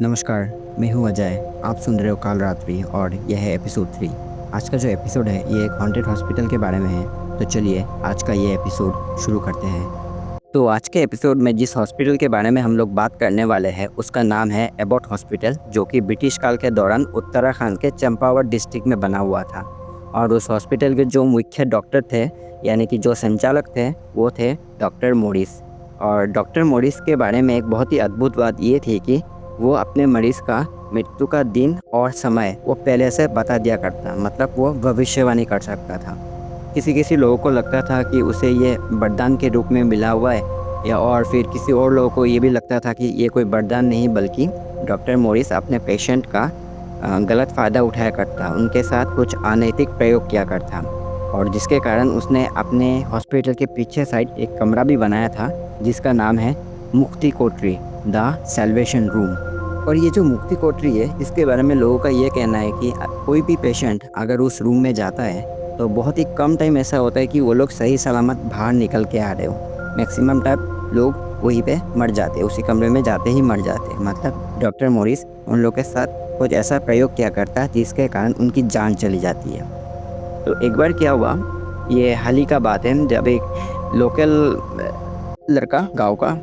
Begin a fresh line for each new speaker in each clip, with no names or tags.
नमस्कार, मैं हूँ अजय। आप सुन रहे हो काल रात्रि और यह है एपिसोड 3। आज का जो एपिसोड है ये एक हॉन्टेड हॉस्पिटल के बारे में है। तो चलिए आज का ये एपिसोड शुरू करते हैं। तो आज के एपिसोड में जिस हॉस्पिटल के बारे में हम लोग बात करने वाले हैं उसका नाम है एबॉट हॉस्पिटल, जो कि ब्रिटिश काल के दौरान उत्तराखंड के चंपावत डिस्ट्रिक्ट में बना हुआ था। और उस हॉस्पिटल के जो मुख्य डॉक्टर थे, यानी कि जो संचालक थे, वो थे डॉक्टर मोरिस। और डॉक्टर मोरिस के बारे में एक बहुत ही अद्भुत बात ये थी कि वो अपने मरीज़ का मृत्यु का दिन और समय वो पहले से बता दिया करता, मतलब वो भविष्यवाणी कर सकता था। किसी लोगों को लगता था कि उसे ये वरदान के रूप में मिला हुआ है, या और फिर किसी और लोगों को ये भी लगता था कि ये कोई वरदान नहीं बल्कि डॉक्टर मोरिस अपने पेशेंट का गलत फ़ायदा उठाया करता, उनके साथ कुछ अनैतिक प्रयोग किया करता। और जिसके कारण उसने अपने हॉस्पिटल के पीछे साइड एक कमरा भी बनाया था जिसका नाम है मुक्ति कोठरी, द सैल्वेशन रूम। और ये जो मुक्ति कोठरी है इसके बारे में लोगों का ये कहना है कि कोई भी पेशेंट अगर उस रूम में जाता है तो बहुत ही कम टाइम ऐसा होता है कि वो लोग सही सलामत बाहर निकल के आ रहे हो। मैक्सिमम टाइम लोग वहीं पे मर जाते, उसी कमरे में जाते ही मर जाते। मतलब डॉक्टर मोरिस उन लोग के साथ कुछ ऐसा प्रयोग किया करता है जिसके कारण उनकी जान चली जाती है। तो एक बार क्या हुआ, ये हाल ही का बात है, जब एक लोकल लड़का गांव का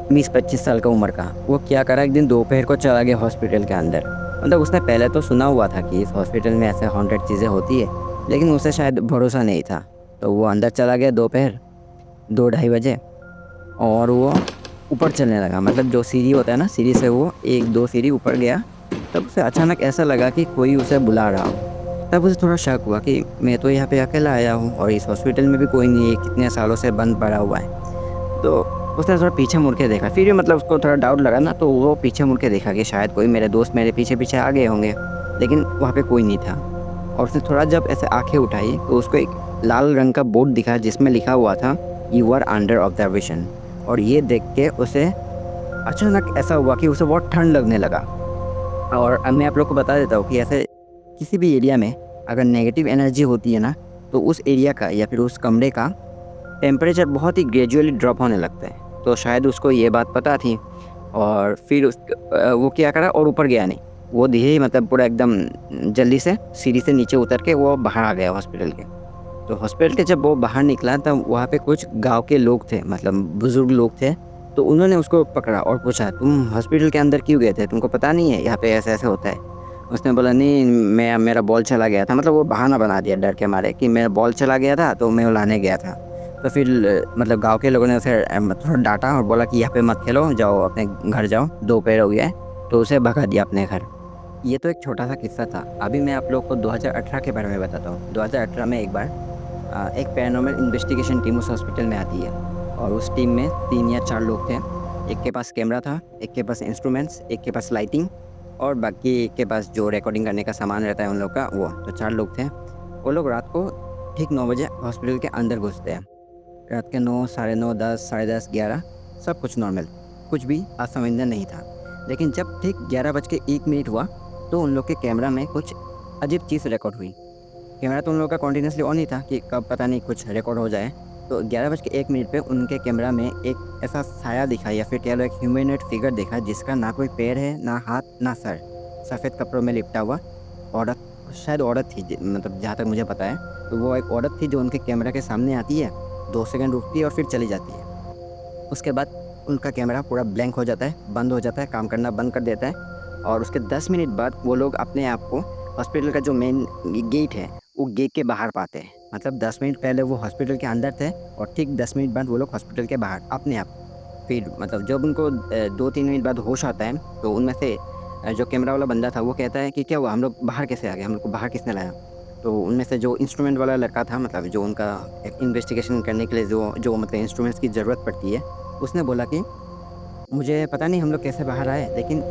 20-25 साल का उम्र का, वो क्या करा, एक दिन दोपहर को चला गया हॉस्पिटल के अंदर। मतलब उसने पहले तो सुना हुआ था कि इस हॉस्पिटल में ऐसे हॉन्टेड चीज़ें होती है, लेकिन उसे शायद भरोसा नहीं था। तो वो अंदर चला गया दोपहर 2-2:30 बजे, और वो ऊपर चलने लगा। मतलब जो सीढ़ी होता है ना, सीढ़ी से वो 1-2 सीढ़ी ऊपर गया। तब उसे अचानक ऐसा लगा कि कोई उसे बुला रहा हो। तब उसे थोड़ा शक हुआ कि मैं तो यहाँ पे अकेला आया हूँ और इस हॉस्पिटल में भी कोई नहीं है, कितने सालों से बंद पड़ा हुआ है। तो उसने थोड़ा पीछे मुड़ के देखा, फिर भी मतलब उसको थोड़ा डाउट लगा ना, तो वो पीछे मुड़ के देखा कि शायद कोई मेरे दोस्त मेरे पीछे पीछे आ गए होंगे, लेकिन वहाँ पे कोई नहीं था। और उसने थोड़ा जब ऐसे आंखें उठाई तो उसको एक लाल रंग का बोर्ड दिखा जिसमें लिखा हुआ था यू आर अंडर ऑब्जर्वेशन। और ये देख के उसे अचानक ऐसा हुआ कि उसे बहुत ठंड लगने लगा। और अब मैं आप लोग को बता देता हूँ कि ऐसे किसी भी एरिया में अगर नेगेटिव एनर्जी होती है ना, तो उस एरिया का या फिर उस कमरे का टेम्परेचर बहुत ही ग्रेजुअली ड्रॉप होने लगता है। तो शायद उसको ये बात पता थी, और फिर वो क्या करा और ऊपर गया नहीं। वो धीरे ही मतलब पूरा एकदम जल्दी से सीढ़ी से नीचे उतर के वो बाहर आ गया हॉस्पिटल के। तो हॉस्पिटल के जब वो बाहर निकला तब वहाँ पे कुछ गांव के लोग थे, मतलब बुज़ुर्ग लोग थे। तो उन्होंने उसको पकड़ा और पूछा, तुम हॉस्पिटल के अंदर क्यों गए थे, तुमको पता नहीं है यहाँ पे ऐसे-ऐसे होता है? उसने बोला, नहीं मेरा बॉल चला गया था। मतलब वो बहाना बना दिया डर के मारे कि मेरा बॉल चला गया था तो मैं वो लाने गया था। तो फिर मतलब गाँव के लोगों ने उसे थोड़ा डाँटा और बोला कि यहाँ पे मत खेलो, जाओ अपने घर जाओ, दोपहर हो गया है। तो उसे भगा दिया अपने घर। ये तो एक छोटा-सा किस्सा था। अभी मैं आप लोग को 2018 के बारे में बताता हूँ। 2018 में एक बार एक पैरानॉर्मल इन्वेस्टिगेशन टीम उस हॉस्पिटल में आती है, और उस टीम में 3 या 4 लोग थे। एक के पास कैमरा था, एक के पास इंस्ट्रूमेंट्स, एक के पास लाइटिंग, और बाकी एक के पास जो रिकॉर्डिंग करने का सामान रहता है उन लोग का वो। तो 4 लोग थे। वो लोग रात को ठीक 9 बजे हॉस्पिटल के अंदर घुसते हैं। रात के 9, साढ़े 9, 10, साढ़े 10, 11 सब कुछ नॉर्मल, कुछ भी असमंजस नहीं था। लेकिन जब ठीक 11 बज के 1 मिनट हुआ तो उन लोग के कैमरा में कुछ अजीब चीज़ रिकॉर्ड हुई। कैमरा तो उन लोगों का कंटिन्यूअसली ऑन ही था कि कब पता नहीं कुछ रिकॉर्ड हो जाए। तो 11 बज के 1 मिनट पे उनके कैमरा में एक ऐसा साया दिखा, या फिर कह लो एक ह्यूमैनॉइड फिगर दिखा जिसका ना कोई पैर है, ना हाथ, ना सर। सफ़ेद कपड़ों में लिपटा हुआ औरत, शायद औरत थी, मतलब जहाँ तक मुझे पता है। तो वो एक औरत थी जो उनके कैमरा के सामने आती है, 2 सेकंड रुकती है और फिर चली जाती है। उसके बाद उनका कैमरा पूरा ब्लैंक हो जाता है, बंद हो जाता है, काम करना बंद कर देता है। और उसके 10 मिनट बाद वो लोग अपने आप को हॉस्पिटल का जो मेन गेट है, वो गेट के बाहर पाते हैं। मतलब 10 मिनट पहले वो हॉस्पिटल के अंदर थे, और ठीक 10 मिनट बाद वो लोग हॉस्पिटल के बाहर अपने आप। फिर मतलब जब उनको 2-3 मिनट बाद होश आता है, तो उनमें से जो कैमरा वाला बंदा था वो कहता है कि क्या हुआ, हम लोग बाहर कैसे आ गए, हम लोग को बाहर किसने लाया? तो उनमें से जो इंस्ट्रूमेंट वाला लड़का था, मतलब जो उनका एक इन्वेस्टिगेशन करने के लिए जो जो मतलब इंस्ट्रूमेंट्स की ज़रूरत पड़ती है, उसने बोला कि मुझे पता नहीं हम लोग कैसे बाहर आए, लेकिन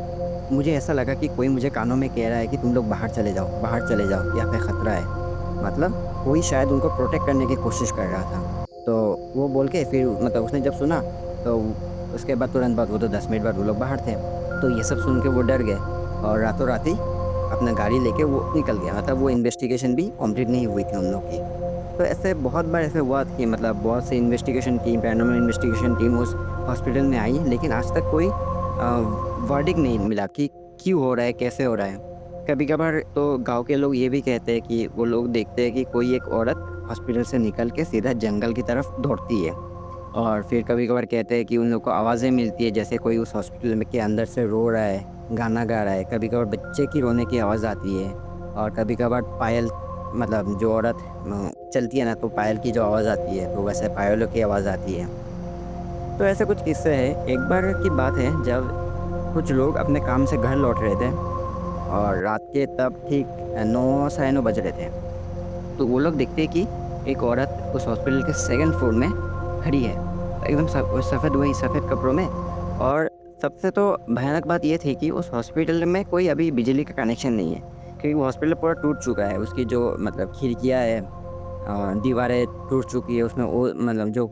मुझे ऐसा लगा कि कोई मुझे कानों में कह रहा है कि तुम लोग बाहर चले जाओ, यहाँ पे खतरा है। मतलब कोई शायद उनको प्रोटेक्ट करने की कोशिश कर रहा था। तो वो बोल के फिर मतलब उसने जब सुना, तो उसके बाद तुरंत बाद वो तो 10 मिनट बाद वो लोग बाहर थे। तो ये सब सुन के वो डर गए, और रातों रात ही अपना गाड़ी लेके वो निकल गया। मतलब वो इन्वेस्टिगेशन भी कंप्लीट नहीं हुई थी उन लोग की। तो ऐसे बहुत बार ऐसे हुआ कि मतलब बहुत सी investigation team, paranormal investigation team उस हॉस्पिटल में आई, लेकिन आज तक कोई वर्डिक नहीं मिला कि क्यों हो रहा है, कैसे हो रहा है। कभी कभार तो गांव के लोग ये भी कहते हैं कि वो लोग देखते हैं कि कोई एक औरत हॉस्पिटल से निकल के सीधा जंगल की तरफ दौड़ती है। और फिर कभी कभार कहते हैं कि उन लोग को आवाज़ें मिलती है, जैसे कोई उस हॉस्पिटल में के अंदर से रो रहा है, गाना गा रहा है। कभी कभार बच्चे की रोने की आवाज़ आती है। और कभी कभार पायल, मतलब जो औरत चलती है ना, तो पायल की जो आवाज़ आती है, तो वैसे पायलों की आवाज़ आती है। तो ऐसे कुछ किस्से हैं। एक बार की बात है जब कुछ लोग अपने काम से घर लौट रहे थे और रात के तब ठीक 9 साढ़े 9 बज रहे थे। तो वो लोग देखते हैं कि एक औरत उस हॉस्पिटल के सेकंड फ्लोर में खड़ी है, एकदम सफ़ेद, वही सफ़ेद कपड़ों में। और सबसे तो भयानक बात ये थी कि उस हॉस्पिटल में कोई अभी बिजली का कनेक्शन नहीं है, क्योंकि वो हॉस्पिटल पूरा टूट चुका है। उसकी जो मतलब खिड़कियाँ है, दीवारें टूट चुकी है, उसमें वो मतलब जो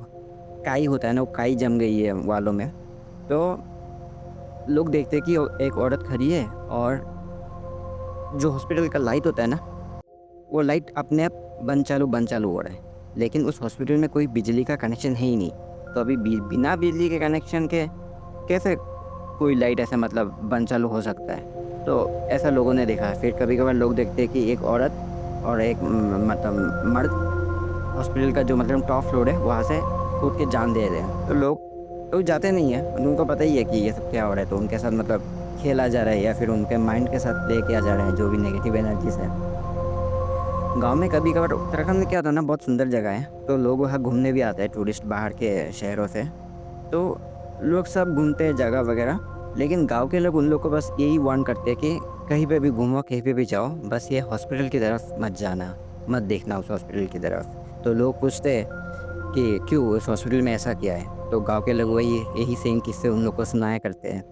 काई होता है ना, वो काई जम गई है वालों में। तो लोग देखते हैं कि एक औरत खड़ी है और जो हॉस्पिटल का लाइट होता है ना, वो लाइट अपने आप बंद चालू हो रहा है। लेकिन उस हॉस्पिटल में कोई बिजली का कनेक्शन है ही नहीं। तो अभी बिना बिजली के कनेक्शन के कैसे कोई लाइट ऐसा मतलब बंद चालू हो सकता है? तो ऐसा लोगों ने देखा है। फिर कभी कभार लोग देखते हैं कि एक औरत और एक मतलब मर्द हॉस्पिटल का जो मतलब टॉप फ्लोर है वहाँ से कूद के जान दे रहे हैं। तो लोग जाते नहीं हैं, उनको पता ही है कि ये सब क्या हो रहा है। तो उनके साथ मतलब खेला जा रहा है या फिर उनके माइंड के साथ प्ले किया जा रहा है, जो भी नेगेटिव एनर्जीज है। गांव में कभी कभार उत्तराखंड में क्या होता है ना, बहुत सुंदर जगह है, तो लोग वहाँ घूमने भी आते हैं, टूरिस्ट बाहर के शहरों से। तो लोग सब घूमते हैं जगह वगैरह। लेकिन गांव के लोग उन लोग को बस यही वार्न करते हैं कि कहीं पे भी घूमो, कहीं पे भी जाओ, बस ये हॉस्पिटल की तरफ मत जाना, मत देखना उस हॉस्पिटल की तरफ। तो लोग पूछते हैं कि क्यों, उस हॉस्पिटल में ऐसा क्या है? तो गांव के लोग वही यही सेम किस्से उन लोग को सुनाया करते हैं।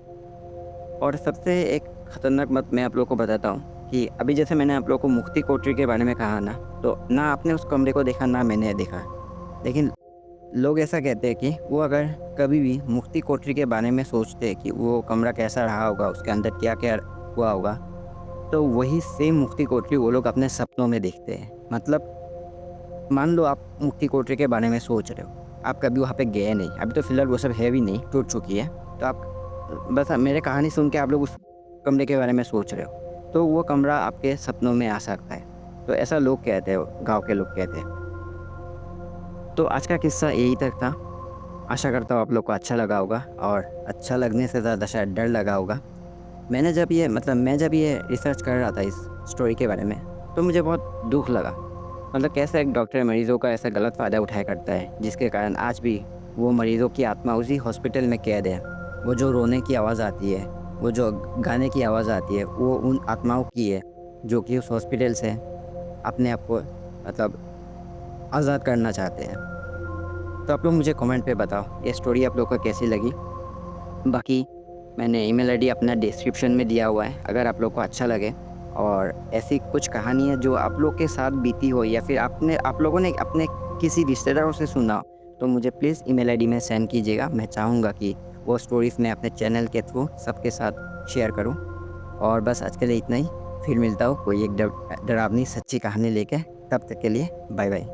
और सबसे एक खतरनाक बात मैं आप लोगों को बताता हूँ कि अभी जैसे मैंने आप लोगों को मुक्ति कोठरी के बारे में कहा ना, तो ना आपने उस कमरे को देखा ना मैंने देखा। लेकिन लोग ऐसा कहते हैं कि वो अगर कभी भी मुक्ति कोठरी के बारे में सोचते हैं कि वो कमरा कैसा रहा होगा, उसके अंदर क्या क्या हुआ होगा, तो वही सेम मुक्ति कोठरी वो लोग अपने सपनों में देखते हैं। मतलब मान लो आप मुक्ति कोठरी के बारे में सोच रहे हो, आप कभी वहाँ पे गए नहीं, अभी तो फिलहाल वो सब है भी नहीं, टूट चुकी है। तो आप बस मेरे कहानी सुन के आप लोग उस कमरे के बारे में सोच रहे हो, तो वो कमरा आपके सपनों में आ सकता है। तो ऐसा लोग कहते हैं, गांव के लोग कहते हैं। तो आज का किस्सा यही तक था। आशा करता हूँ आप लोग को अच्छा लगा होगा, और अच्छा लगने से ज़्यादा शायद डर लगा होगा। मैं जब ये रिसर्च कर रहा था इस स्टोरी के बारे में, तो मुझे बहुत दुख लगा। मतलब कैसे एक डॉक्टर मरीज़ों का ऐसा गलत फ़ायदा उठाया करता है, जिसके कारण आज भी वो मरीज़ों की आत्मा उसी हॉस्पिटल में कैद है। वो जो रोने की आवाज़ आती है, वो जो गाने की आवाज़ आती है, वो उन आत्माओं की है जो कि उस हॉस्पिटल से अपने आप को मतलब आज़ाद करना चाहते हैं। तो आप लोग मुझे कमेंट पे बताओ ये स्टोरी आप लोग को कैसी लगी। बाकी मैंने ईमेल आईडी अपना डिस्क्रिप्शन में दिया हुआ है, अगर आप लोग को अच्छा लगे और ऐसी कुछ कहानी है जो आप लोग के साथ बीती हो, या फिर आप लोगों ने अपने किसी रिश्तेदारों से सुना हो, तो मुझे प्लीज़ ईमेल आईडी में सेंड कीजिएगा। मैं चाहूँगा कि वो स्टोरीज़ मैं अपने चैनल के थ्रू सबके साथ शेयर करूँ। और बस आज के लिए इतना ही। फिर मिलता हूँ कोई एक डरावनी सच्ची कहानी लेके। तब तक के लिए बाय बाय।